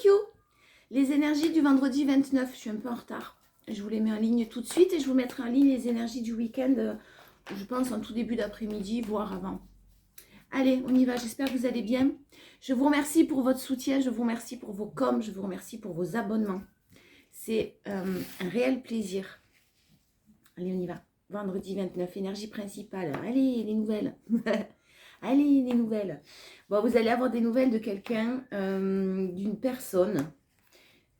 Tokyo. Les énergies du vendredi 29, je suis un peu en retard. Je vous les mets en ligne tout de suite et je vous mettrai en ligne les énergies du week-end, je pense en tout début d'après-midi, voire avant. Allez, on y va, j'espère que vous allez bien. Je vous remercie pour votre soutien, je vous remercie pour vos coms, je vous remercie pour vos abonnements. C'est un réel plaisir. Allez, on y va. Vendredi 29, énergie principale. Allez, les nouvelles. Allez, les nouvelles. Bon, vous allez avoir des nouvelles de quelqu'un, d'une personne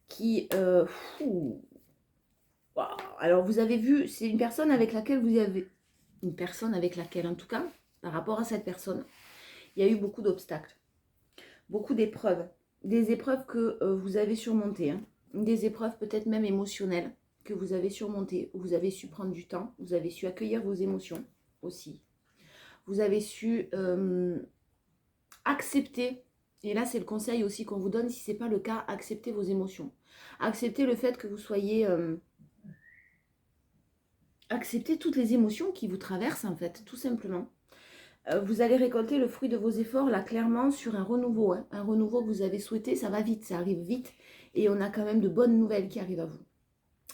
qui... wow. Alors, vous avez vu, c'est une personne avec laquelle vous avez... Une personne avec laquelle, en tout cas, par rapport à cette personne, il y a eu beaucoup d'obstacles, beaucoup d'épreuves. Des épreuves que vous avez surmontées, hein. Des épreuves peut-être même émotionnelles que vous avez surmontées. Vous avez su prendre du temps, vous avez su accueillir vos émotions aussi. Vous avez su accepter, et là c'est le conseil aussi qu'on vous donne, si ce n'est pas le cas, acceptez vos émotions. Acceptez le fait que vous soyez... acceptez toutes les émotions qui vous traversent en fait, tout simplement. Vous allez récolter le fruit de vos efforts là clairement sur un renouveau. Hein. Un renouveau que vous avez souhaité, ça va vite, ça arrive vite. Et on a quand même de bonnes nouvelles qui arrivent à vous.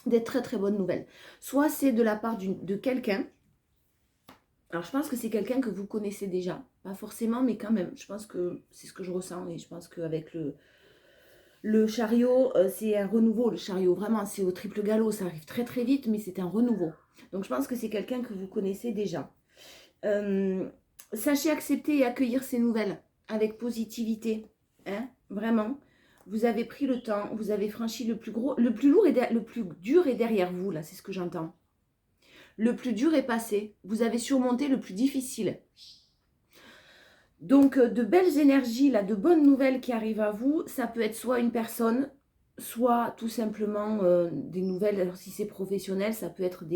Des très très bonnes nouvelles. Soit c'est de la part de quelqu'un. Alors je pense que c'est quelqu'un que vous connaissez déjà. Pas forcément, mais quand même. Je pense que c'est ce que je ressens. Et je pense qu'avec le chariot, c'est un renouveau. Le chariot, vraiment, c'est au triple galop. Ça arrive très très vite, mais c'est un renouveau. Donc je pense que c'est quelqu'un que vous connaissez déjà. Sachez accepter et accueillir ces nouvelles avec positivité. Hein, vraiment. Vous avez pris le temps, vous avez franchi le plus gros, le plus lourd et le plus dur est derrière vous, là, c'est ce que j'entends. Le plus dur est passé. Vous avez surmonté le plus difficile. Donc, de belles énergies, là, de bonnes nouvelles qui arrivent à vous. Ça peut être soit une personne, soit tout simplement des nouvelles. Alors, si c'est professionnel, ça peut être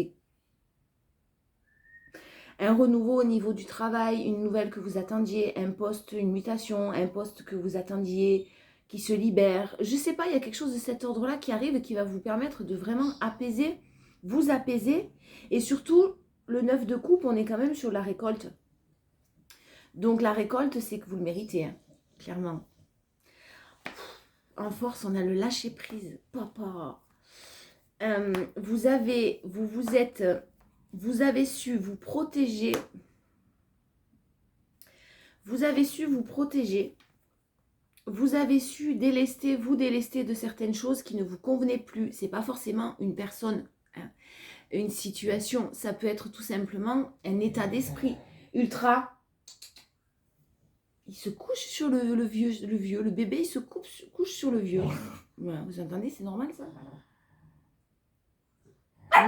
un renouveau au niveau du travail, une nouvelle que vous attendiez, un poste, une mutation, un poste que vous attendiez qui se libère. Je ne sais pas, il y a quelque chose de cet ordre-là qui arrive et qui va vous permettre de vraiment apaiser, vous apaiser. Et surtout, le 9 de coupe, on est quand même sur la récolte. Donc la récolte, c'est que vous le méritez, hein, clairement. En force, on a le lâcher prise. Papa. Vous avez su vous protéger. Vous avez su vous protéger. Vous avez su vous délester de certaines choses qui ne vous convenaient plus. C'est pas forcément une personne, hein, une situation. Ça peut être tout simplement un état d'esprit ultra. Il se couche sur le vieux, le bébé, il se couche sur le vieux. Voilà, vous entendez, c'est normal ça?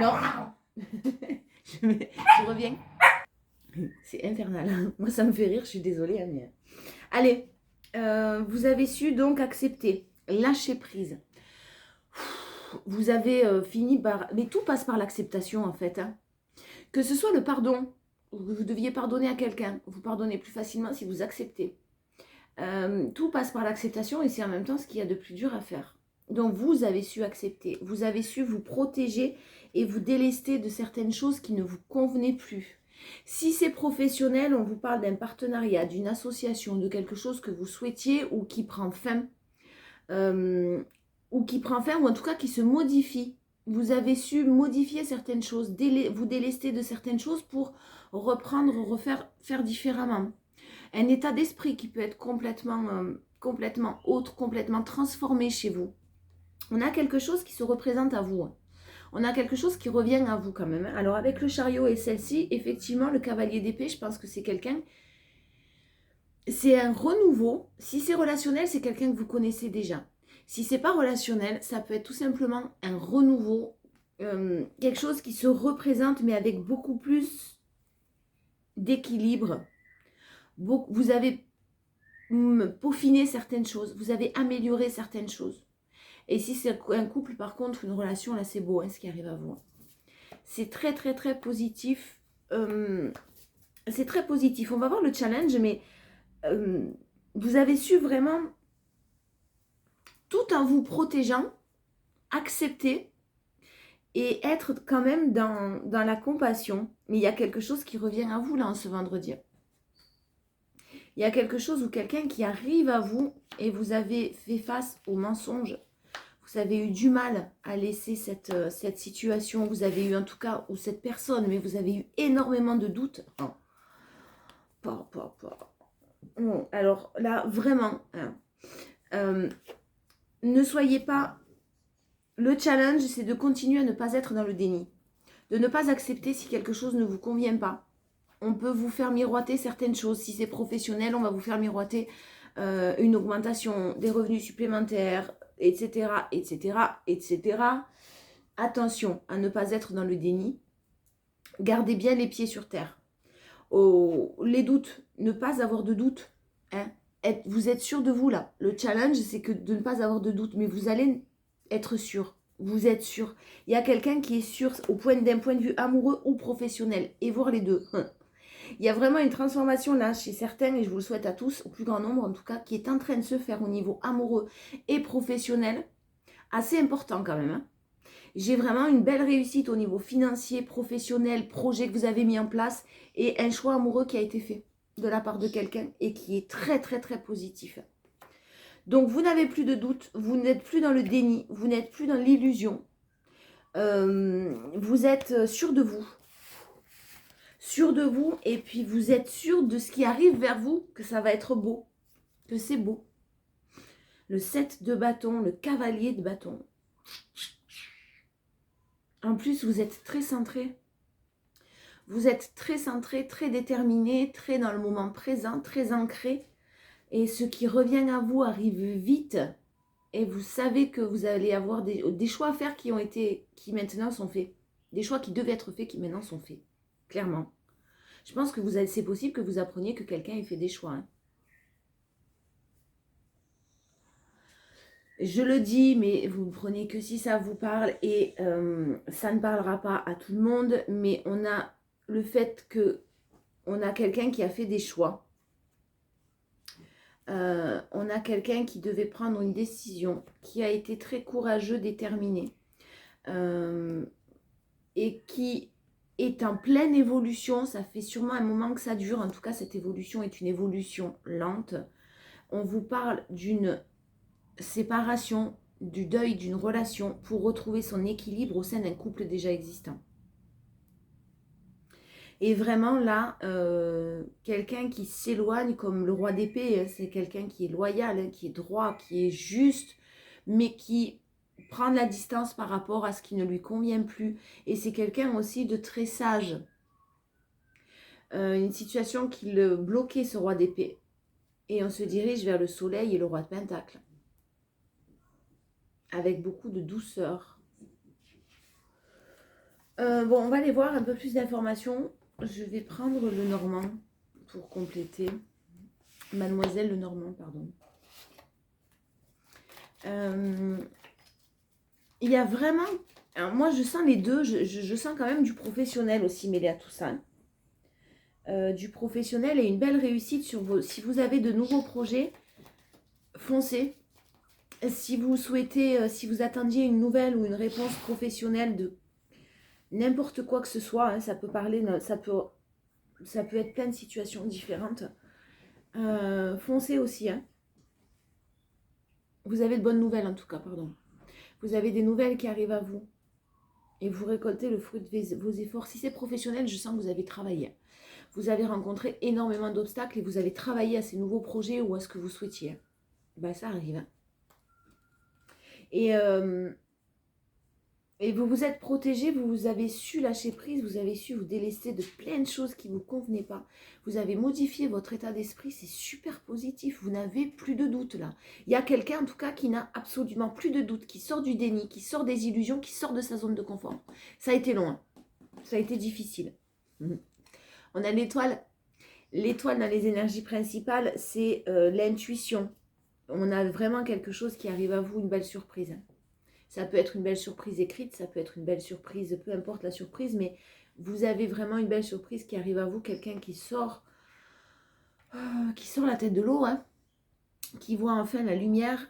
Non. je reviens. C'est infernal. Moi, ça me fait rire, je suis désolée, hein, mais... Allez, vous avez su donc accepter, lâcher prise. Vous avez fini par... Mais tout passe par l'acceptation, en fait. Hein. Que ce soit le pardon, vous deviez pardonner à quelqu'un. Vous pardonnez plus facilement si vous acceptez. Tout passe par l'acceptation et c'est en même temps ce qu'il y a de plus dur à faire. Donc vous avez su accepter, vous avez su vous protéger et vous délester de certaines choses qui ne vous convenaient plus. Si c'est professionnel, on vous parle d'un partenariat, d'une association, de quelque chose que vous souhaitiez ou qui prend fin, ou en tout cas qui se modifie. Vous avez su modifier certaines choses, vous délester de certaines choses pour reprendre, faire différemment. Un état d'esprit qui peut être complètement autre, complètement transformé chez vous. On a quelque chose qui se représente à vous. On a quelque chose qui revient à vous quand même. Alors avec le chariot et celle-ci, effectivement, le cavalier d'épée, je pense que c'est quelqu'un... C'est un renouveau. Si c'est relationnel, c'est quelqu'un que vous connaissez déjà. Si c'est pas relationnel, ça peut être tout simplement un renouveau. Quelque chose qui se représente, mais avec beaucoup plus d'équilibre. Vous avez peaufiné certaines choses, vous avez amélioré certaines choses. Et si c'est un couple, par contre, une relation, là c'est beau, hein, ce qui arrive à vous. C'est très très très positif. C'est très positif. On va voir le challenge, mais vous avez su vraiment, tout en vous protégeant, accepter et être quand même dans la compassion. Mais il y a quelque chose qui revient à vous là en ce vendredi. Il y a quelque chose ou quelqu'un qui arrive à vous et vous avez fait face au mensonge. Vous avez eu du mal à laisser cette situation. Vous avez eu en tout cas, ou cette personne, mais vous avez eu énormément de doutes. Bon, alors là, vraiment, hein, ne soyez pas... Le challenge, c'est de continuer à ne pas être dans le déni. De ne pas accepter si quelque chose ne vous convient pas. On peut vous faire miroiter certaines choses. Si c'est professionnel, on va vous faire miroiter une augmentation des revenus supplémentaires, etc., etc., etc. Attention à ne pas être dans le déni. Gardez bien les pieds sur terre. Les doutes, ne pas avoir de doute. Hein. Vous êtes sûr de vous là. Le challenge, c'est que de ne pas avoir de doute, mais vous allez être sûr. Vous êtes sûr. Il y a quelqu'un qui est sûr d'un point de vue amoureux ou professionnel. Et voir les deux. Il y a vraiment une transformation là chez certains, et je vous le souhaite à tous, au plus grand nombre en tout cas, qui est en train de se faire au niveau amoureux et professionnel. Assez important quand même. Hein. J'ai vraiment une belle réussite au niveau financier, professionnel, projet que vous avez mis en place et un choix amoureux qui a été fait de la part de quelqu'un et qui est très très très positif. Donc vous n'avez plus de doute, vous n'êtes plus dans le déni, vous n'êtes plus dans l'illusion. Vous êtes sûr de vous. Sûr de vous et puis vous êtes sûr de ce qui arrive vers vous, que ça va être beau, que c'est beau. Le 7 de bâton, le cavalier de bâton. En plus, vous êtes très centré. Vous êtes très centré, très déterminé, très dans le moment présent, très ancré. Et ce qui revient à vous arrive vite. Et vous savez que vous allez avoir des choix à faire qui maintenant sont faits. Des choix qui devaient être faits qui maintenant sont faits. Clairement. Je pense que c'est possible que vous appreniez que quelqu'un ait fait des choix. Hein. Je le dis, mais vous ne prenez que si ça vous parle et ça ne parlera pas à tout le monde, mais on a le fait que on a quelqu'un qui a fait des choix. On a quelqu'un qui devait prendre une décision, qui a été très courageux, déterminé, et qui est en pleine évolution. Ça fait sûrement un moment que ça dure. En tout cas, cette évolution est une évolution lente. On vous parle d'une séparation, du deuil d'une relation pour retrouver son équilibre au sein d'un couple déjà existant. Et vraiment là, quelqu'un qui s'éloigne comme le roi d'épée, hein, c'est quelqu'un qui est loyal, hein, qui est droit, qui est juste, mais qui prend de la distance par rapport à ce qui ne lui convient plus. Et c'est quelqu'un aussi de très sage. Une situation qui le bloquait, ce roi d'épée. Et on se dirige vers le soleil et le roi de pentacle. Avec beaucoup de douceur. Bon, on va aller voir un peu plus d'informations. Je vais prendre le Normand pour compléter. Mademoiselle le Normand, pardon. Il y a vraiment... Alors moi, je sens les deux. Je sens quand même du professionnel aussi mêlé à tout ça. Du professionnel et une belle réussite sur vos... Si vous avez de nouveaux projets, foncez. Si vous souhaitez, si vous attendiez une nouvelle ou une réponse professionnelle de n'importe quoi que ce soit, hein, ça peut être plein de situations différentes. Foncez aussi. Hein. Vous avez de bonnes nouvelles en tout cas, pardon. Vous avez des nouvelles qui arrivent à vous. Et vous récoltez le fruit de vos efforts. Si c'est professionnel, je sens que vous avez travaillé. Vous avez rencontré énormément d'obstacles et vous avez travaillé à ces nouveaux projets ou à ce que vous souhaitiez. Ben, ça arrive. Hein. Et vous vous êtes protégé, vous avez su lâcher prise, vous avez su vous délester de plein de choses qui ne vous convenaient pas. Vous avez modifié votre état d'esprit, c'est super positif, vous n'avez plus de doute là. Il y a quelqu'un en tout cas qui n'a absolument plus de doute, qui sort du déni, qui sort des illusions, qui sort de sa zone de confort. Ça a été long, hein. Ça a été difficile. On a l'étoile. L'étoile dans les énergies principales, c'est l'intuition. On a vraiment quelque chose qui arrive à vous, une belle surprise. Ça peut être une belle surprise écrite, ça peut être une belle surprise, peu importe la surprise, mais vous avez vraiment une belle surprise qui arrive à vous, quelqu'un qui sort la tête de l'eau, hein, qui voit enfin la lumière.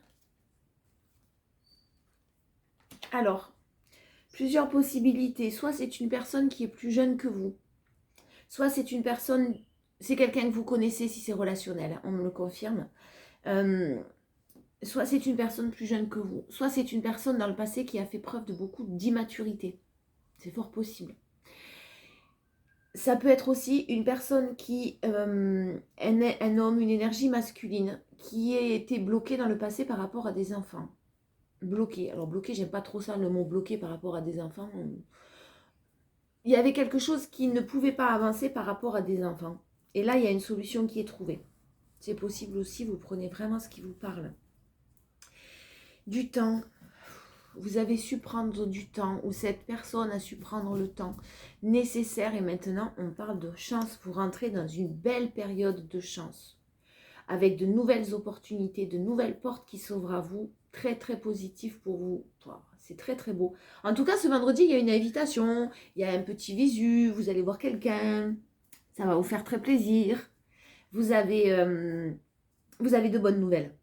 Alors, plusieurs possibilités. Soit c'est une personne qui est plus jeune que vous, soit c'est une personne c'est quelqu'un que vous connaissez si c'est relationnel, hein, on me le confirme. Soit c'est une personne plus jeune que vous, soit c'est une personne dans le passé qui a fait preuve de beaucoup d'immaturité. C'est fort possible. Ça peut être aussi une personne qui, un homme, une énergie masculine, qui a été bloqué dans le passé par rapport à des enfants. Bloqué. Alors bloqué, j'aime pas trop ça, le mot bloqué par rapport à des enfants. Il y avait quelque chose qui ne pouvait pas avancer par rapport à des enfants. Et là, il y a une solution qui est trouvée. C'est possible aussi, vous prenez vraiment ce qui vous parle. Du temps. Vous avez su prendre du temps, ou cette personne a su prendre le temps nécessaire. Et maintenant, on parle de chance. Vous rentrez dans une belle période de chance. Avec de nouvelles opportunités, de nouvelles portes qui s'ouvrent à vous. Très, très positif pour vous. C'est très, très beau. En tout cas, ce vendredi, il y a une invitation. Il y a un petit visu. Vous allez voir quelqu'un. Ça va vous faire très plaisir. Vous avez de bonnes nouvelles.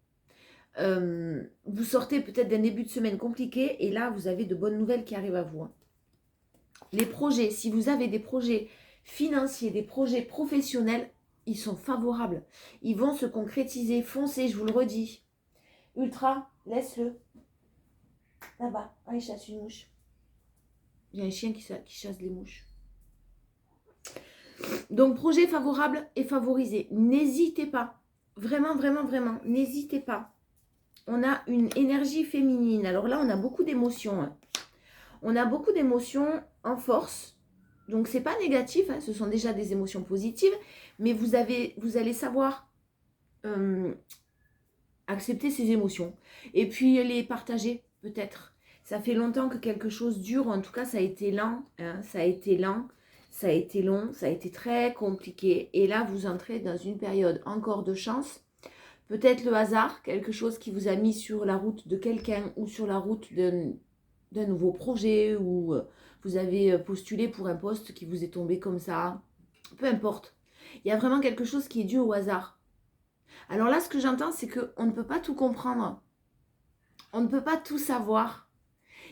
Vous sortez peut-être d'un début de semaine compliqué et là, vous avez de bonnes nouvelles qui arrivent à vous. Les projets, si vous avez des projets financiers, des projets professionnels, ils sont favorables. Ils vont se concrétiser. Foncez, je vous le redis. Ultra, laisse-le. Là-bas, il chasse une mouche. Il y a un chien qui chasse les mouches. Donc, projet favorable et favorisé. N'hésitez pas. Vraiment, vraiment, vraiment, n'hésitez pas. On a une énergie féminine. Alors là, on a beaucoup d'émotions. Hein. On a beaucoup d'émotions en force. Donc, c'est pas négatif. Hein. Ce sont déjà des émotions positives. Mais vous allez savoir accepter ces émotions. Et puis, les partager, peut-être. Ça fait longtemps que quelque chose dure. En tout cas, ça a été lent. Hein. Ça a été lent. Ça a été long. Ça a été très compliqué. Et là, vous entrez dans une période encore de chance. Peut-être le hasard, quelque chose qui vous a mis sur la route de quelqu'un ou sur la route d'un nouveau projet ou vous avez postulé pour un poste qui vous est tombé comme ça. Peu importe. Il y a vraiment quelque chose qui est dû au hasard. Alors là, ce que j'entends, c'est qu'on ne peut pas tout comprendre. On ne peut pas tout savoir.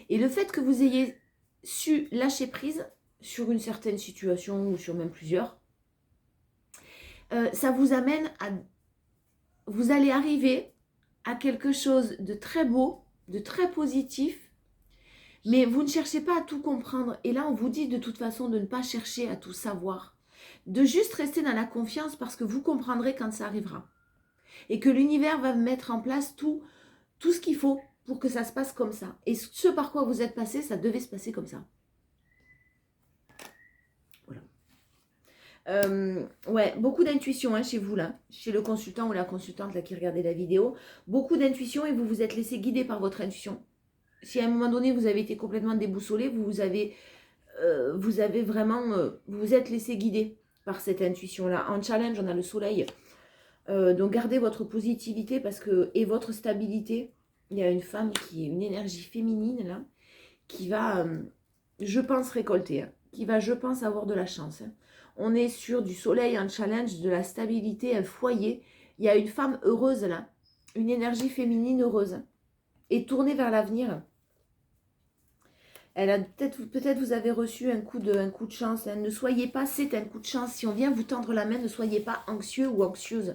Et le fait que vous ayez su lâcher prise sur une certaine situation ou sur même plusieurs, ça vous amène à... Vous allez arriver à quelque chose de très beau, de très positif, mais vous ne cherchez pas à tout comprendre. Et là, on vous dit de toute façon de ne pas chercher à tout savoir, de juste rester dans la confiance parce que vous comprendrez quand ça arrivera. Et que l'univers va mettre en place tout ce qu'il faut pour que ça se passe comme ça. Et ce par quoi vous êtes passé, ça devait se passer comme ça. Ouais, beaucoup d'intuition hein, chez vous là, chez le consultant ou la consultante là, qui regardait la vidéo. Beaucoup d'intuition et vous vous êtes laissé guider par votre intuition. Si à un moment donné vous avez été complètement déboussolé, vous avez vraiment, vous vous êtes laissé guider par cette intuition là. En challenge, on a le soleil. Donc gardez votre positivité parce que, et votre stabilité. Il y a une femme qui est une énergie féminine là, qui va, je pense, récolter, hein, qui va, je pense, avoir de la chance. Hein. On est sur du soleil, un challenge, de la stabilité, un foyer. Il y a une femme heureuse là, une énergie féminine heureuse et tournée vers l'avenir. Elle a peut-être vous avez reçu un coup de chance. Hein. Ne soyez pas, c'est un coup de chance. Si on vient vous tendre la main, ne soyez pas anxieux ou anxieuse.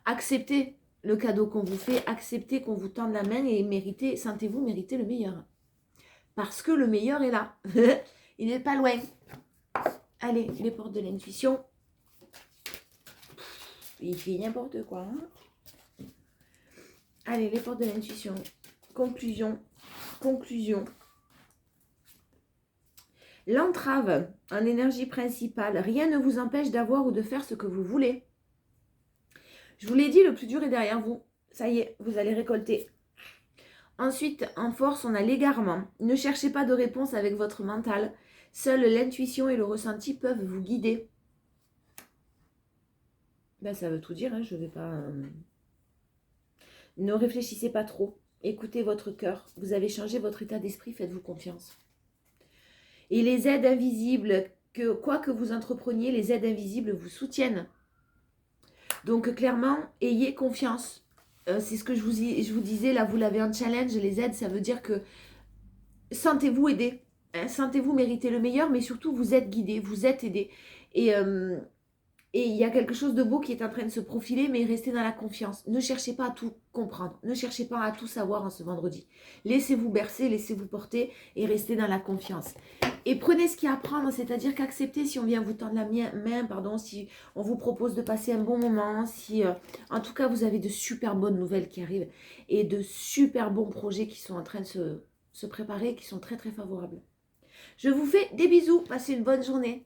Acceptez le cadeau qu'on vous fait, acceptez qu'on vous tende la main et méritez, sentez-vous mériter le meilleur. Parce que le meilleur est là. Il n'est pas loin. Allez, les portes de l'intuition. Il fait n'importe quoi. Hein. Allez, les portes de l'intuition. Conclusion. L'entrave en énergie principale. Rien ne vous empêche d'avoir ou de faire ce que vous voulez. Je vous l'ai dit, le plus dur est derrière vous. Ça y est, vous allez récolter. Ensuite, en force, on a l'égarement. Ne cherchez pas de réponse avec votre mental. Seule l'intuition et le ressenti peuvent vous guider. Ben, ça veut tout dire, hein, je ne vais pas... Ne réfléchissez pas trop. Écoutez votre cœur. Vous avez changé votre état d'esprit, faites-vous confiance. Et les aides invisibles, quoi que vous entrepreniez, les aides invisibles vous soutiennent. Donc clairement, ayez confiance. C'est ce que je vous disais, là vous l'avez en challenge, les aides, ça veut dire que sentez-vous aidé. Hein, sentez-vous mériter le meilleur, mais surtout vous êtes guidé, vous êtes aidé. Et Et il y a quelque chose de beau qui est en train de se profiler, mais restez dans la confiance. Ne cherchez pas à tout comprendre. Ne cherchez pas à tout savoir en ce vendredi. Laissez-vous bercer, laissez-vous porter et restez dans la confiance. Et prenez ce qu'il y a à prendre, c'est-à-dire qu'acceptez si on vient vous tendre la main, pardon, si on vous propose de passer un bon moment, si en tout cas vous avez de super bonnes nouvelles qui arrivent et de super bons projets qui sont en train de se préparer, qui sont très très favorables. Je vous fais des bisous, passez une bonne journée.